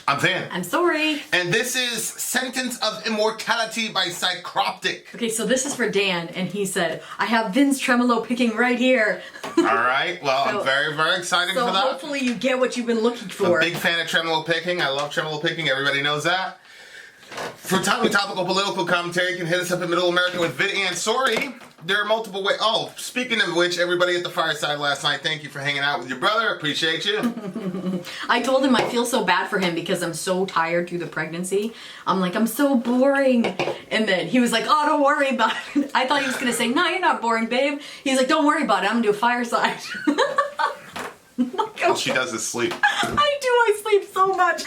I'm Van. I'm sorry. And this is Sentence of Immortality by Psycroptic. Okay, so this is for Dan, and he said, I have Vin's tremolo picking right here. All right, well, so, I'm very, very excited for that. So hopefully you get what you've been looking for. I'm a big fan of tremolo picking. I love tremolo picking. Everybody knows that. For timely topical political commentary, you can hit us up in Middle America with Vin and Sorry. There are multiple ways. Oh, speaking of which, everybody at the fireside last night, thank you for hanging out with your brother. Appreciate you. I told him I feel so bad for him because I'm so tired through the pregnancy. I'm like, I'm so boring. And then he was like, oh, don't worry about it. I thought he was going to say, no, you're not boring, babe. He's like, don't worry about it. I'm going to do a fireside. All she does is sleep. I sleep so much.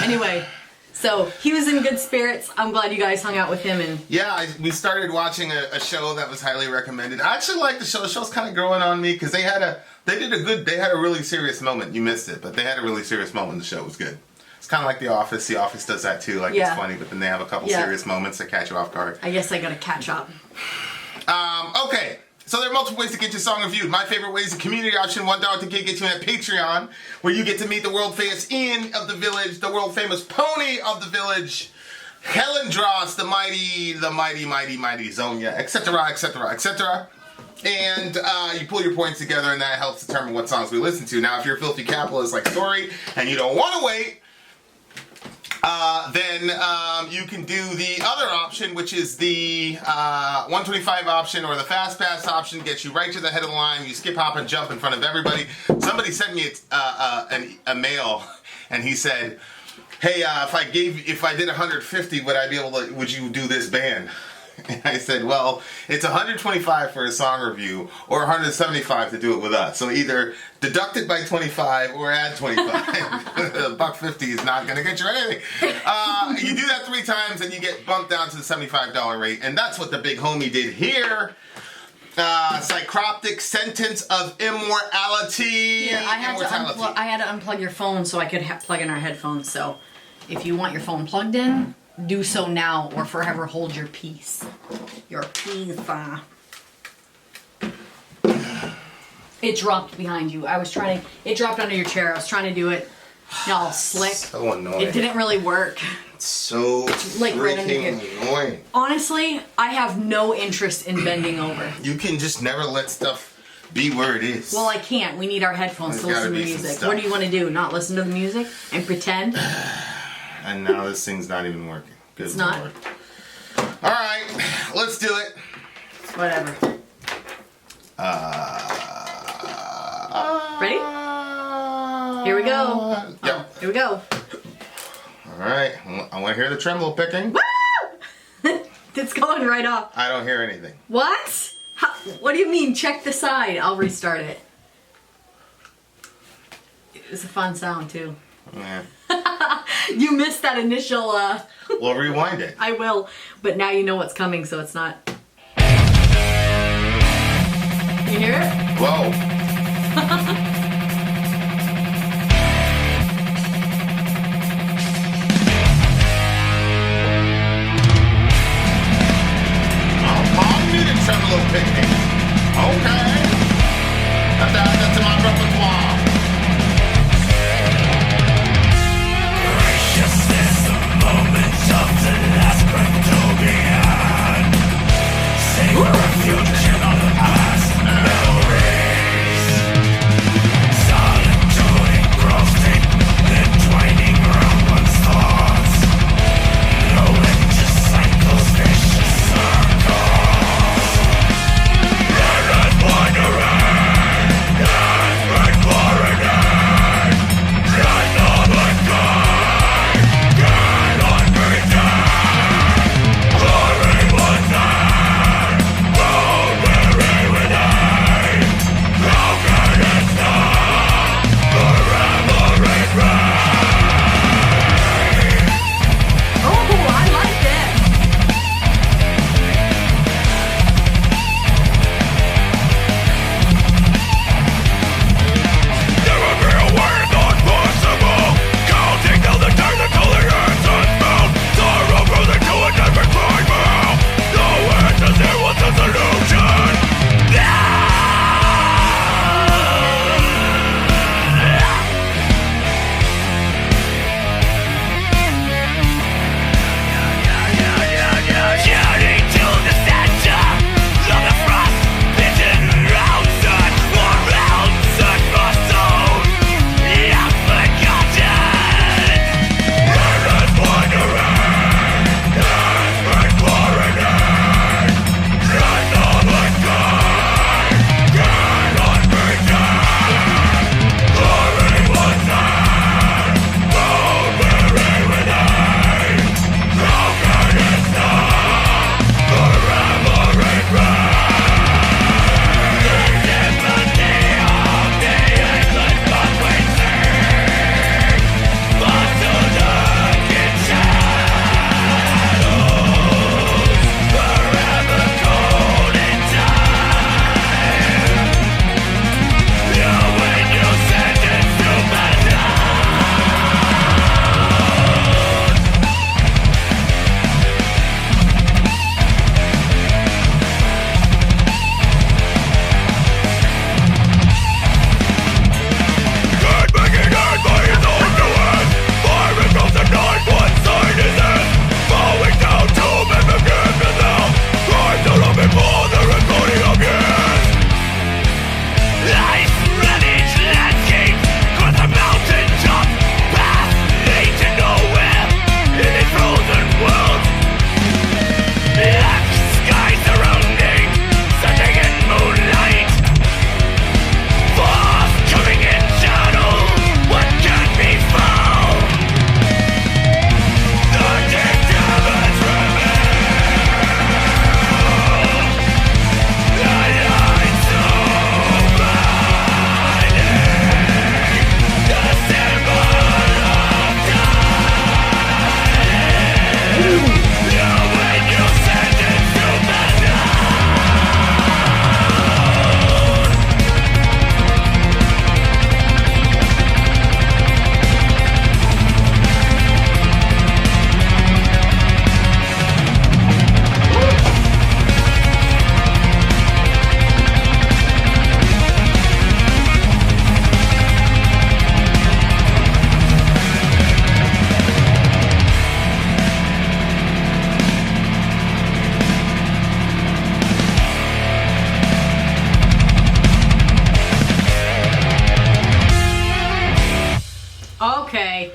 Anyway. So, he was in good spirits. I'm glad you guys hung out with him. And yeah, we started watching a show that was highly recommended. I actually like the show. The show's kind of growing on me because they had a really serious moment. You missed it, but they had a really serious moment. The show was good. It's kind of like The Office. The Office does that too. Like, it's funny, but then they have a couple serious moments that catch you off guard. I guess I gotta catch up. Okay. So there are multiple ways to get your song reviewed. My favorite way is the community option, $1 to get you in at Patreon, where you get to meet the world famous Ian of the Village, the world famous Pony of the Village, Helen Dross, the mighty Zonia, etc., etc., etc. And you pull your points together, and that helps determine what songs we listen to. Now, if you're a filthy capitalist like Story, and you don't want to wait, then you can do the other option, which is the 125 option or the Fast Pass option. Gets you right to the head of the line. You skip, hop, and jump in front of everybody. Somebody sent me a mail, and he said, "Hey, if I did 150, would you do this band?" And I said, well, it's 125 for a song review or 175 to do it with us. So either deduct it by 25 or add 25. $1.50 is not going to get you anything. You do that 3 times and you get bumped down to the $75 rate. And that's what the big homie did here. Psycroptic-Sentence of Immortality. Yeah, I had to unplug your phone so I could plug in our headphones. So if you want your phone plugged in, do so now or forever hold your peace. Your peace. It dropped behind you. It dropped under your chair. I was trying to do it. All slick. So annoying. It didn't really work. It's so like freaking annoying. Honestly, I have no interest in bending over. You can just never let stuff be where it is. Well, I can't. We need our headphones to listen to music. What do you want to do? Not listen to the music and pretend? And now this thing's not even working. Good it's not. Lord. All right, let's do it. Whatever. Ready? Here we go. Yep. Here we go. All right. I want to hear the tremolo picking. Woo! It's going right off. I don't hear anything. What? What do you mean? Check the side. I'll restart it. It was a fun sound too. Yeah. You missed that initial, Well, rewind it. I will, but now you know what's coming, so it's not. You hear it? Whoa. I needed tremolo picking. Okay. That's in my repertoire. Okay.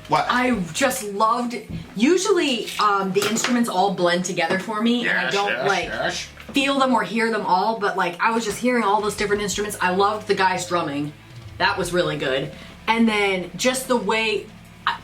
What? I just loved. Usually, the instruments all blend together for me, and I don't feel them or hear them all. But like, I was just hearing all those different instruments. I loved the guy's drumming; that was really good. And then just the way,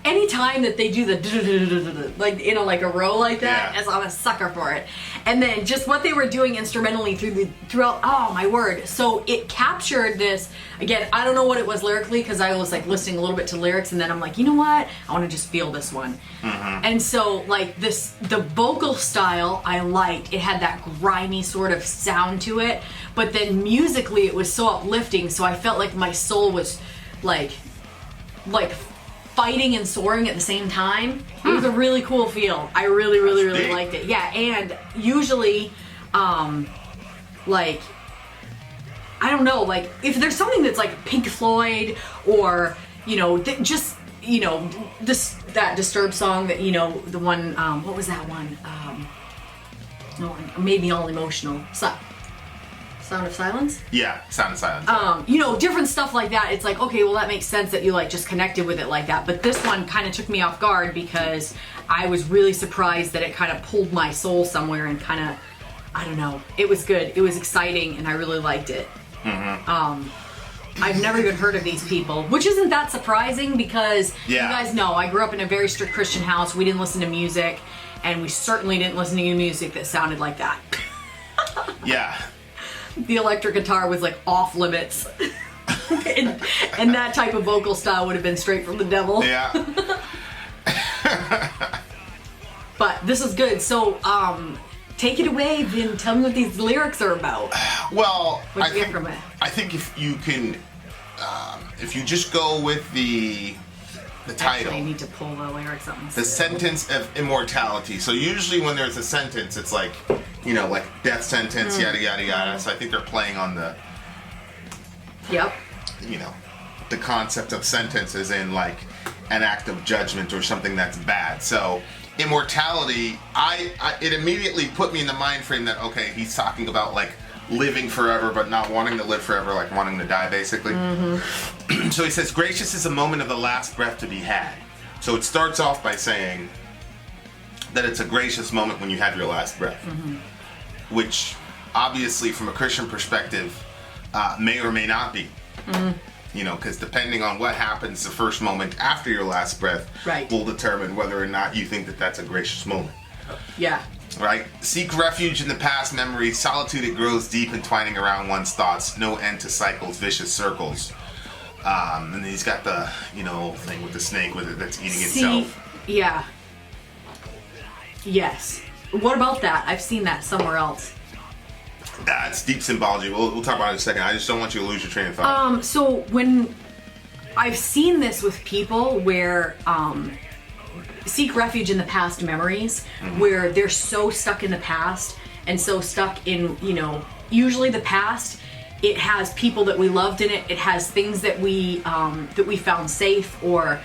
anytime that they do the like in a row like that, as I'm a sucker for it. And then just what they were doing instrumentally throughout. Oh my word! So it captured this. Again, I don't know what it was lyrically because I was like listening a little bit to lyrics, and then I'm like, you know what? I want to just feel this one. And so like the vocal style I liked. It had that grimy sort of sound to it, but then musically it was so uplifting. So I felt like my soul was like fighting and soaring at the same time. It was a really cool feel. I really liked it. Yeah, and usually, like, I don't know, like, if there's something that's like Pink Floyd or, that Disturbed song that, the one, what was that one? No, made me all emotional. Sound of Silence? Yeah, Sound of Silence. Different stuff like that. It's like, okay, well, that makes sense that you like just connected with it like that. But this one kind of took me off guard because I was really surprised that it kind of pulled my soul somewhere and kind of, I don't know. It was good. It was exciting, and I really liked it. I've never even heard of these people, which isn't that surprising because you guys know I grew up in a very strict Christian house. We didn't listen to music, and we certainly didn't listen to music that sounded like that. Yeah. The electric guitar was like off limits. and that type of vocal style would have been straight from the devil. Yeah. But this is good. So, take it away, Vin. Tell me what these lyrics are about. Well, What'd you get from it? I think if you can, if you just go with the title. Actually, I need to pull the lyrics up. The Sentence of Immortality. So usually when there's a sentence, it's like, like death sentence, yada, yada, yada. So I think they're playing on the, Yep. The concept of sentences in like an act of judgment or something that's bad. So immortality, it immediately put me in the mind frame that, okay, he's talking about like living forever but not wanting to live forever, like wanting to die basically. So he says, gracious is a moment of the last breath to be had. So it starts off by saying that it's a gracious moment when you have your last breath, which obviously from a Christian perspective may or may not be. Because depending on what happens the first moment after your last breath will determine whether or not you think that that's a gracious moment. Yeah. Right? Seek refuge in the past memories. Solitude, it grows deep, entwining around one's thoughts. No end to cycles, vicious circles. And then he's got the, thing with the snake with it that's eating itself. Yeah. Yes. What about that? I've seen that somewhere else. That's deep symbology. We'll talk about it in a second. I just don't want you to lose your train of thought. So when I've seen this with people where seek refuge in the past memories, where they're so stuck in the past and so stuck in, usually the past, it has people that we loved in it. It has things that we found safe or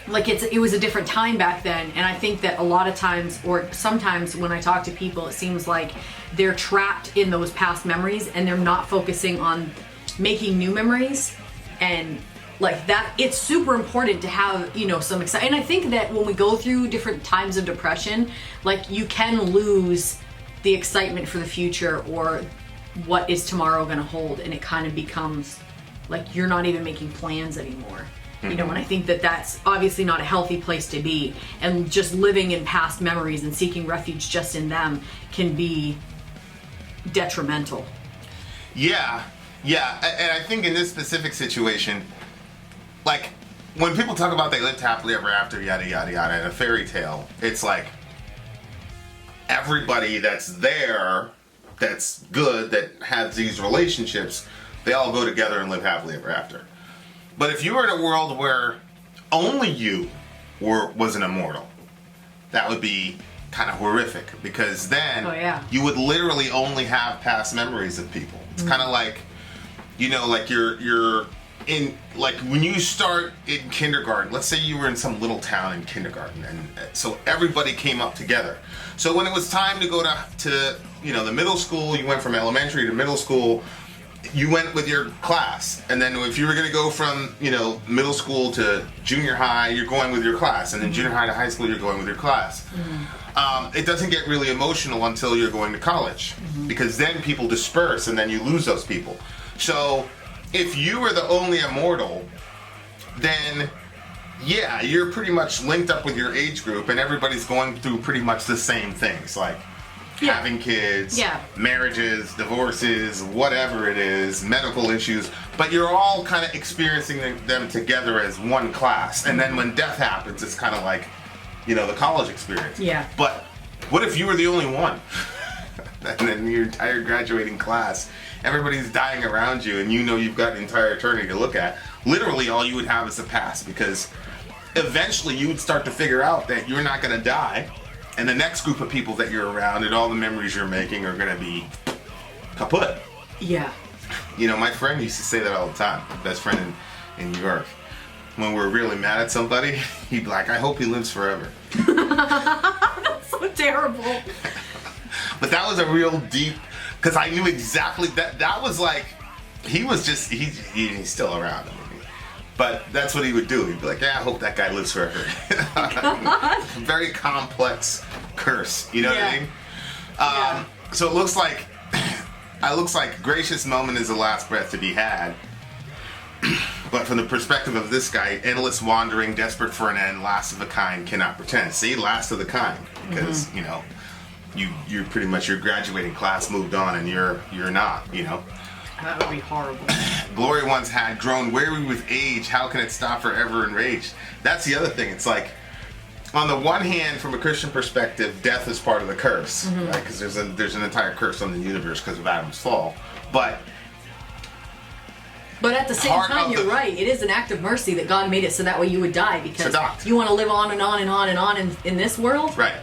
like it was a different time back then. And I think that a lot of times, or sometimes when I talk to people, it seems like they're trapped in those past memories and they're not focusing on making new memories. And like that, it's super important to have, some excitement. And I think that when we go through different times of depression, like you can lose the excitement for the future or what is tomorrow going to hold. And it kind of becomes like you're not even making plans anymore. And I think that that's obviously not a healthy place to be. And just living in past memories and seeking refuge just in them can be detrimental. Yeah. And I think in this specific situation, like when people talk about they lived happily ever after, yada, yada, yada, in a fairy tale, it's like everybody that's there, that's good, that has these relationships, they all go together and live happily ever after. But if you were in a world where only you was an immortal, that would be kind of horrific because then you would literally only have past memories of people. It's kind of like, like you're in, like when you start in kindergarten, let's say you were in some little town in kindergarten and so everybody came up together. So when it was time to go to the middle school, you went from elementary to middle school, you went with your class, and then if you were going to go from, you know, middle school to junior high, you're going with your class, and then junior high to high school, you're going with your class. It doesn't get really emotional until you're going to college, because then people disperse, and then you lose those people. So if you were the only immortal, then yeah, you're pretty much linked up with your age group, and everybody's going through pretty much the same things, like having kids, marriages, divorces, whatever it is, medical issues, but you're all kind of experiencing them together as one class. And then when death happens, it's kind of like, you know, the college experience. Yeah. But what if you were the only one? And then your entire graduating class, everybody's dying around you, and you know you've got an entire eternity to look at. Literally all you would have is the past, because eventually you would start to figure out that you're not going to die. And the next group of people that you're around and all the memories you're making are going to be kaput. Yeah. You know, my friend used to say that all the time, my best friend in New York. When we're really mad at somebody, he'd be like, I hope he lives forever. That's so terrible. But that was a real deep, because I knew exactly that was like, he was just, he's still around. I mean, but that's what he would do. He'd be like, yeah, I hope that guy lives forever. Very complex curse, you know what I mean? So it looks like gracious moment is the last breath to be had. But from the perspective of this guy, endless wandering, desperate for an end, last of a kind, cannot pretend. See, last of the kind, because you know, you're pretty much your graduating class moved on, and you're not, you know. That would be horrible. Glory once had, grown weary with age, how can it stop forever enraged? That's the other thing. It's like, on the one hand, from a Christian perspective, death is part of the curse, right? Because there's an entire curse on the universe because of Adam's fall. But at the same time, you're right. It is an act of mercy that God made it so that way you would die, because you want to live on and on and on and on in this world. Right.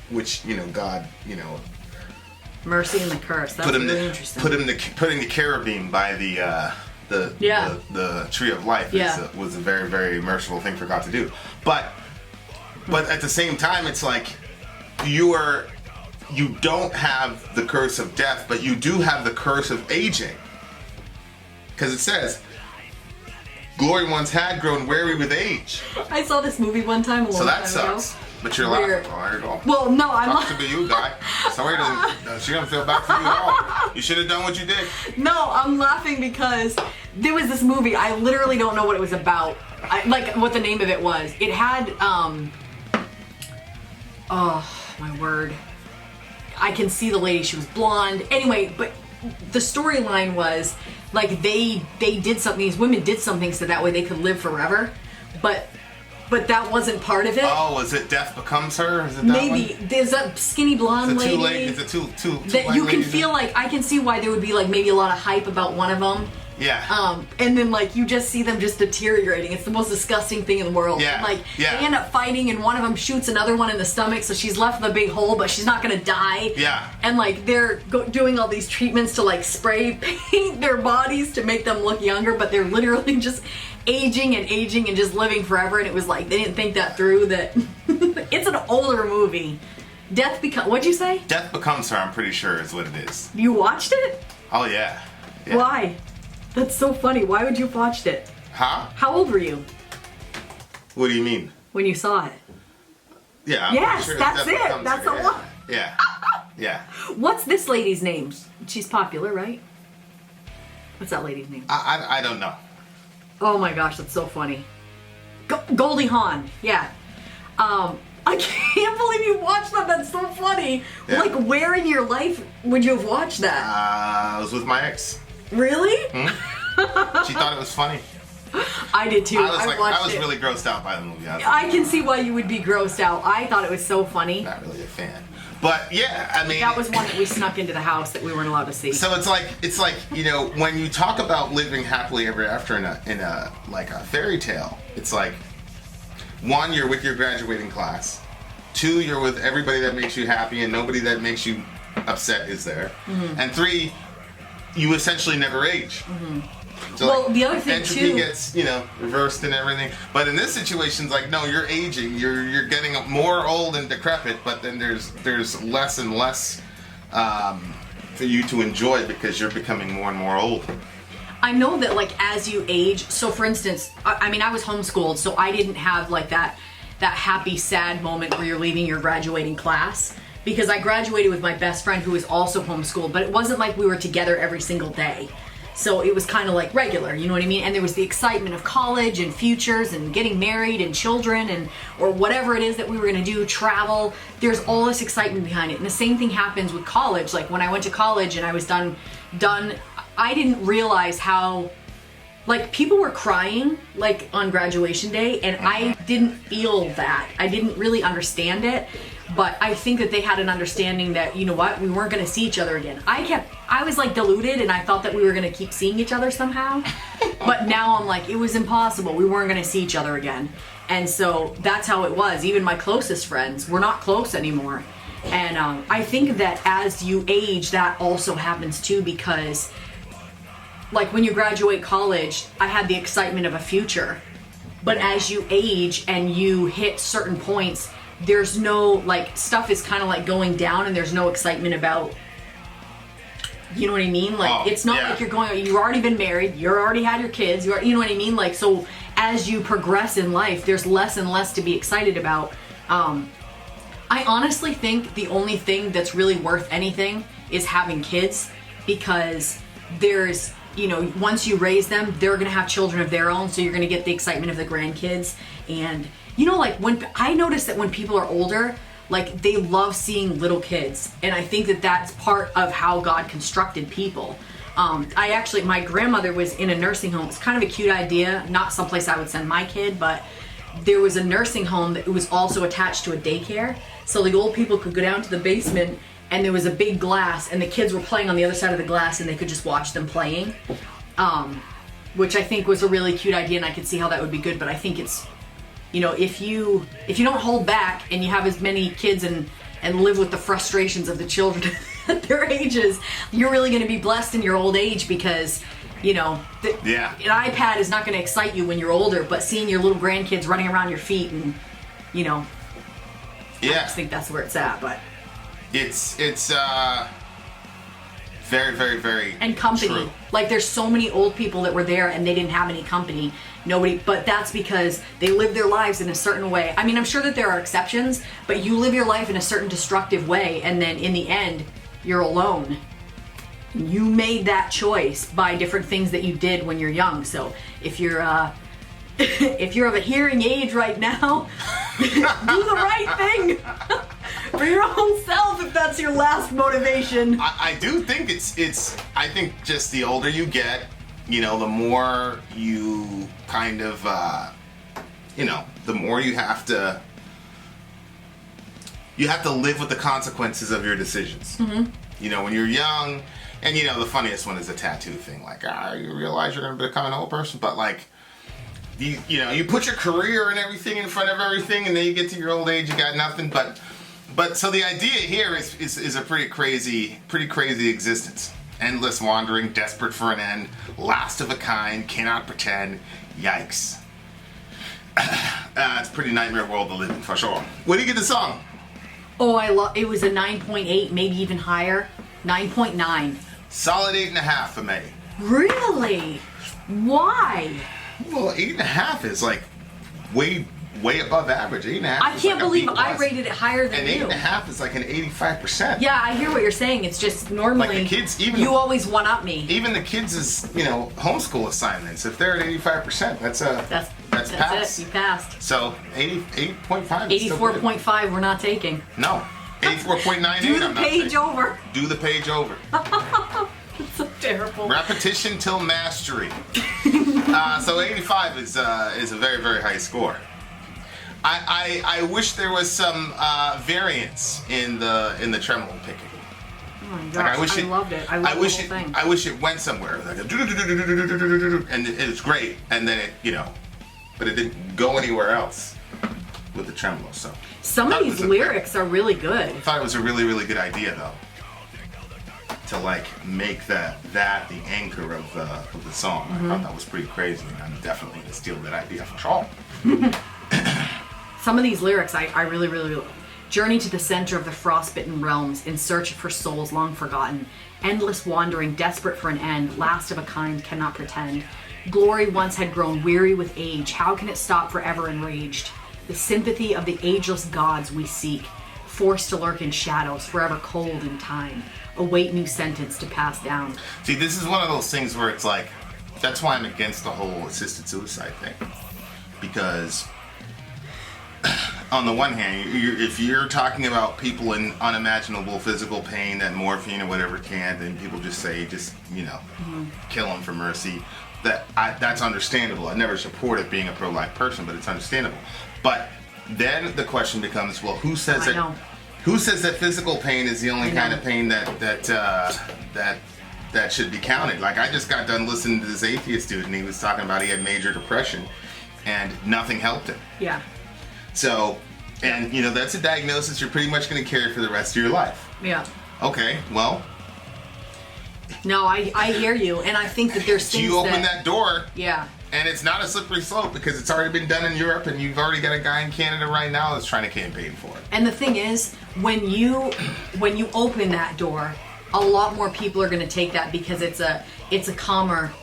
Which, you know, God, you know, mercy and the curse. That's really interesting. Putting the cherubim by the tree of life was a very, very merciful thing for God to do. But at the same time, it's like you don't have the curse of death, but you do have the curse of aging. Because it says, glory once had, grown weary with age. I saw this movie one time a long time ago. So that sucks. But you're laughing. Oh, there you go. Well, no, I'm not. Talk to you, guy. Somebody she doesn't feel bad for you at all. You should have done what you did. No, I'm laughing because there was this movie. I literally don't know what it was about. Like what the name of it was. It had, oh my word. I can see the lady. She was blonde. Anyway, but the storyline was like they did something. These women did something so that way they could live forever, but that wasn't part of it. Oh, is it Death Becomes Her? Is it that maybe one? There's a skinny blonde lady. It's a two that you can feel like I can see why there would be like maybe a lot of hype about one of them. Yeah. And then like you just see them just deteriorating. It's the most disgusting thing in the world. Yeah. And, like they end up fighting, and one of them shoots another one in the stomach, so she's left with a big hole, but she's not gonna die. Yeah. And like they're doing all these treatments to like spray paint their bodies to make them look younger, but they're literally just aging and just living forever. And it was like they didn't think that through. That it's an older movie. What'd you say? Death Becomes Her, I'm pretty sure is what it is. You watched it? Oh yeah. Why? That's so funny. Why would you have watched it? Huh? How old were you? What do you mean? When you saw it? Yeah. I'm yes, sure that's it. That's the one. Yeah. Yeah. What's this lady's name? She's popular, right? What's that lady's name? I don't know. Oh my gosh, that's so funny. Goldie Hawn. Yeah. I can't believe you watched that. That's so funny. Yeah. Like, where in your life would you have watched that? I was with my ex. Really? She thought it was funny. I did too. I was really grossed out by the movie. I can see why you would be grossed out. I thought it was so funny. Not really a fan. But yeah, I mean, that was one that we snuck into the house that we weren't allowed to see. So it's like you know, when you talk about living happily ever after in a like a fairy tale, it's like, one, you're with your graduating class. Two, you're with everybody that makes you happy and nobody that makes you upset is there. And three, you essentially never age. So well, the other thing entropy too gets, you know, reversed and everything. But in this situation, it's like, no, you're aging. You're getting more old and decrepit. But then there's less and less for you to enjoy because you're becoming more and more old. I know that like as you age, so for instance, I mean I was homeschooled, so I didn't have like that happy sad moment where you're leaving your graduating class, because I graduated with my best friend who was also homeschooled, but it wasn't like we were together every single day. So it was kind of like regular, you know what I mean? And there was the excitement of college and futures and getting married and children and or whatever it is that we were going to do, travel. There's all this excitement behind it. And the same thing happens with college. Like when I went to college and I was done, I didn't realize how like people were crying like on graduation day, and I didn't feel that. I didn't really understand it. But I think that they had an understanding that, you know what, we weren't going to see each other again. I was like deluded and I thought that we were going to keep seeing each other somehow. But now I'm like, it was impossible. We weren't going to see each other again. And so that's how it was. Even my closest friends, we're not close anymore. And I think that as you age, that also happens too, because like when you graduate college, I had the excitement of a future. But as you age and you hit certain points, there's no, like, stuff is kind of like going down and there's no excitement about, you know what I mean? Like, it's not like you've already been married, you already had your kids, you know what I mean? Like, so as you progress in life, there's less and less to be excited about. I honestly think the only thing that's really worth anything is having kids, because there's, you know, once you raise them, they're going to have children of their own, so you're going to get the excitement of the grandkids. And you know, like when I notice that when people are older, like they love seeing little kids, and I think that that's part of how God constructed people. My grandmother was in a nursing home. It's kind of a cute idea, not someplace I would send my kid, but there was a nursing home that was also attached to a daycare, so the old people could go down to the basement, and there was a big glass, and the kids were playing on the other side of the glass, and they could just watch them playing, which I think was a really cute idea, and I could see how that would be good. But I think it's, you know, if you don't hold back and you have as many kids and live with the frustrations of the children at their ages, you're really going to be blessed in your old age, because, you know, an iPad is not going to excite you when you're older, but seeing your little grandkids running around your feet and, you know, I just think that's where it's at. But it's very, very, very and company. True. Like there's so many old people that were there and they didn't have any company. Nobody, but that's because they live their lives in a certain way. I mean, I'm sure that there are exceptions, but you live your life in a certain destructive way, and then in the end, you're alone. You made that choice by different things that you did when you're young. So if you're if you're of a hearing age right now, do the right thing for your own self if that's your last motivation. I do think it's I think just the older you get, you know, the more you kind of, you know, the more you have to live with the consequences of your decisions. Mm-hmm. You know, when you're young, and you know, the funniest one is the tattoo thing. Like, you realize you're going to become an old person, but like, you know, you put your career and everything in front of everything, and then you get to your old age, you got nothing. But so the idea here is a pretty crazy existence. Endless wandering, desperate for an end, last of a kind, cannot pretend. Yikes. It's a pretty nightmare world to live in, for sure. What do you get the song? Oh, it was a 9.8, maybe even higher. 9.9. Solid 8.5 for me. Really? Why? Well, 8.5 is like way above average. 8.5. I can't believe I rated it higher than you. And 8.5 is like an 85%. Yeah, I hear what you're saying. It's just normally like the kids, you always one up me. Even the kids' homeschool assignments, if they're at 85%, that's pass. It. You passed. So 88.5. 84.5. We're not taking. No. 84.98. Do the page over. Do the page over. It's so terrible. Repetition till mastery. So 85 is a very, very high score. I wish there was some variance in the tremolo picking. Oh my gosh, I loved it. I loved the whole thing. I wish it went somewhere. Like and it's great, and then but it didn't go anywhere else with the tremolo. So some of these lyrics are really good. I thought it was a really, really good idea though, to like make that the anchor of the song. Mm-hmm. I thought that was pretty crazy, and I'm definitely gonna steal that idea for sure. Some of these lyrics I really, really Journey to the center of the frostbitten realms in search for souls long forgotten. Endless wandering, desperate for an end, last of a kind, cannot pretend. Glory once had grown weary with age, how can it stop forever enraged? The sympathy of the ageless gods we seek, forced to lurk in shadows, forever cold in time. Await new sentence to pass down. See, this is one of those things where it's like, that's why I'm against the whole assisted suicide thing. Because on the one hand, if you're talking about people in unimaginable physical pain that morphine or whatever can't, then people just say, kill them for mercy. That's understandable. I never supported being a pro-life person, but it's understandable. But then the question becomes, well, who says that? Who says that physical pain is the only kind of pain that should be counted? Like, I just got done listening to this atheist dude, and he was talking about he had major depression, and nothing helped him. Yeah. So, and that's a diagnosis you're pretty much going to carry for the rest of your life. Yeah. Okay, well. No, I hear you, and I think that there's things you open that door. Yeah. And it's not a slippery slope because it's already been done in Europe, and you've already got a guy in Canada right now that's trying to campaign for it. And the thing is, when you open that door, a lot more people are going to take that because it's a calmer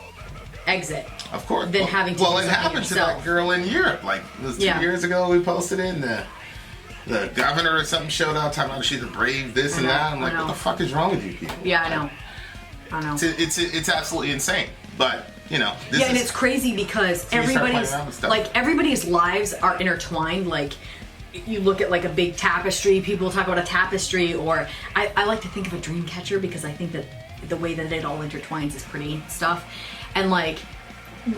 exit. Of course. Than having to. Well, it happened to that girl in Europe. Like, it was 2 years ago. We posted it, and the governor or something showed up talking about she's a brave this and that. I'm like, what the fuck is wrong with you people? Yeah, I know. It's absolutely insane. But and it's crazy because everybody's lives are intertwined. Like, you look at like a big tapestry, people talk about a tapestry, or I like to think of a dream catcher because I think that the way that it all intertwines is pretty stuff. And like,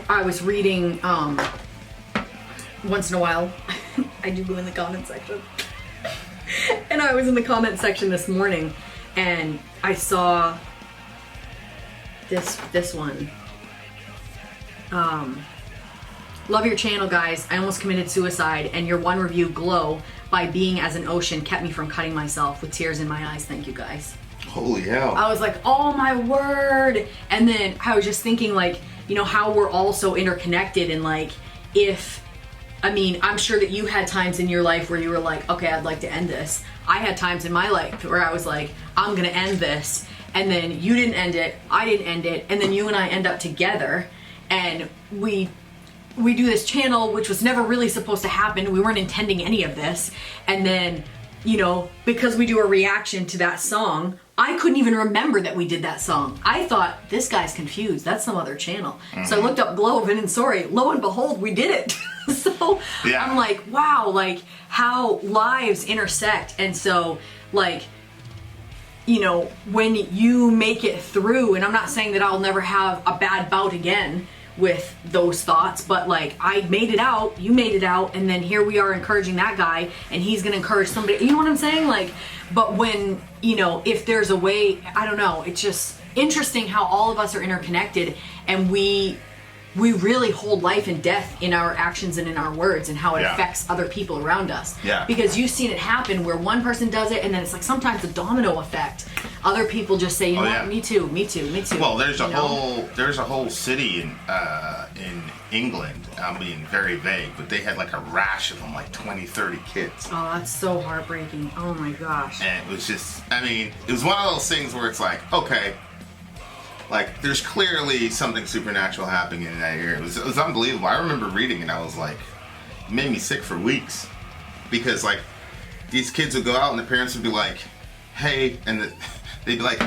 I was reading once in a while I do go in the comment section, and I was in the comment section this morning and I saw this one. Love your channel, guys. I almost committed suicide, and your one review, Glow, by being as an ocean, kept me from cutting myself with tears in my eyes. Thank you, guys. Holy hell. I was like, oh my word. And then I was just thinking, like, how we're all so interconnected, and like, I'm sure that you had times in your life where you were like, okay, I'd like to end this. I had times in my life where I was like, I'm gonna end this, and then you didn't end it, I didn't end it, and then you and I end up together, and we do this channel, which was never really supposed to happen. We weren't intending any of this. And then, because we do a reaction to that song, I couldn't even remember that we did that song. I thought, this guy's confused. That's some other channel. Mm-hmm. So I looked up Glow of an Sorry. Lo and behold, we did it. So yeah. I'm like, wow, like how lives intersect. And so, like, when you make it through, and I'm not saying that I'll never have a bad bout again with those thoughts, but like, I made it out, you made it out, and then here we are encouraging that guy, and he's gonna encourage somebody, you know what I'm saying? Like, but when, if there's a way, I don't know, it's just interesting how all of us are interconnected, and we really hold life and death in our actions and in our words, and how it affects other people around us. Yeah. Because you've seen it happen where one person does it, and then it's like sometimes a domino effect. Other people just say, me too. Well, there's a whole city in England. I'm being very vague, but they had like a rash of them, like 20, 30 kids. Oh, that's so heartbreaking. Oh my gosh. And it was just, it was one of those things where it's like, okay, like, there's clearly something supernatural happening in that area. It was unbelievable. I remember reading it, I was like, it made me sick for weeks. Because, like, these kids would go out and the parents would be like, hey, and they'd be like,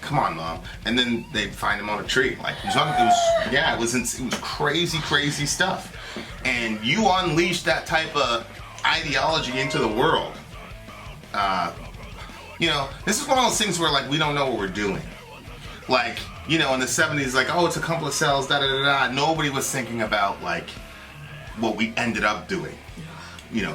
come on, Mom. And then they'd find them on a tree. Like, it was crazy, crazy stuff. And you unleash that type of ideology into the world. This is one of those things where, like, we don't know what we're doing. Like, in the 70s, like, oh, it's a couple of cells, da-da-da-da. Nobody was thinking about, like, what we ended up doing.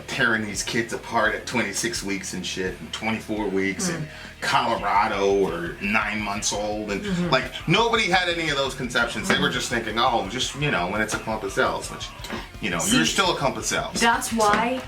Tearing these kids apart at 26 weeks and shit, and 24 weeks in Colorado, or 9 months old. And, like, nobody had any of those conceptions. They were just thinking, oh, just, when it's a clump of cells, which, you're still a clump of cells. That's why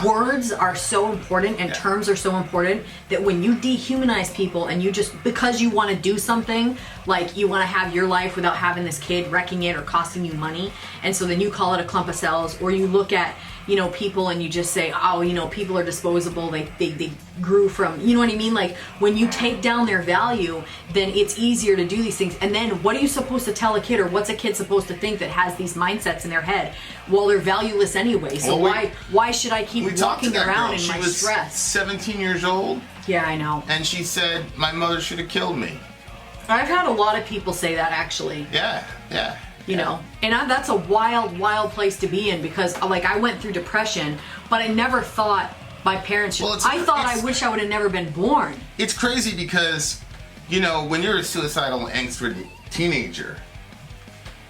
words are so important, and terms are so important, that when you dehumanize people and you just, because you want to do something, like you want to have your life without having this kid wrecking it or costing you money, and so then you call it a clump of cells, or you look at, you know, people and you just say, oh, you know, people are disposable, they grew from, you know what I mean? Like, when you take down their value, then it's easier to do these things. And then what are you supposed to tell a kid, or what's a kid supposed to think that has these mindsets in their head? Well, they're valueless anyway, so why should I keep walking around in my stress? 17 years old. Yeah, I know. And she said, my mother should have killed me. I've had a lot of people say that, actually. Yeah. You know, and that's a wild place to be in, because like I went through depression, but I never thought my parents should. I wish I would have never been born. It's crazy because, you know, when you're a suicidal angst-ridden teenager,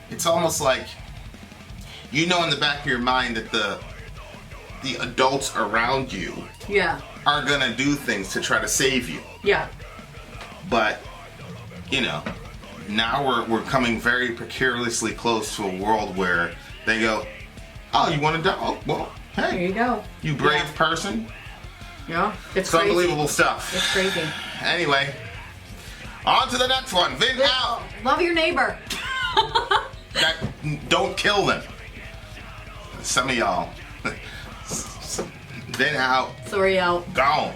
it's almost like, you know, in the back of your mind that the adults around you are gonna do things to try to save you. Yeah. But, you know, now we're coming very precariously close to a world where they go, oh, you want to die? Oh, well, hey. There you go. You brave person. Yeah, it's crazy. Unbelievable stuff. It's crazy. Anyway, on to the next one. Vin out. Love your neighbor. Don't kill them. Some of y'all. Vin out. Sorry out. Gone.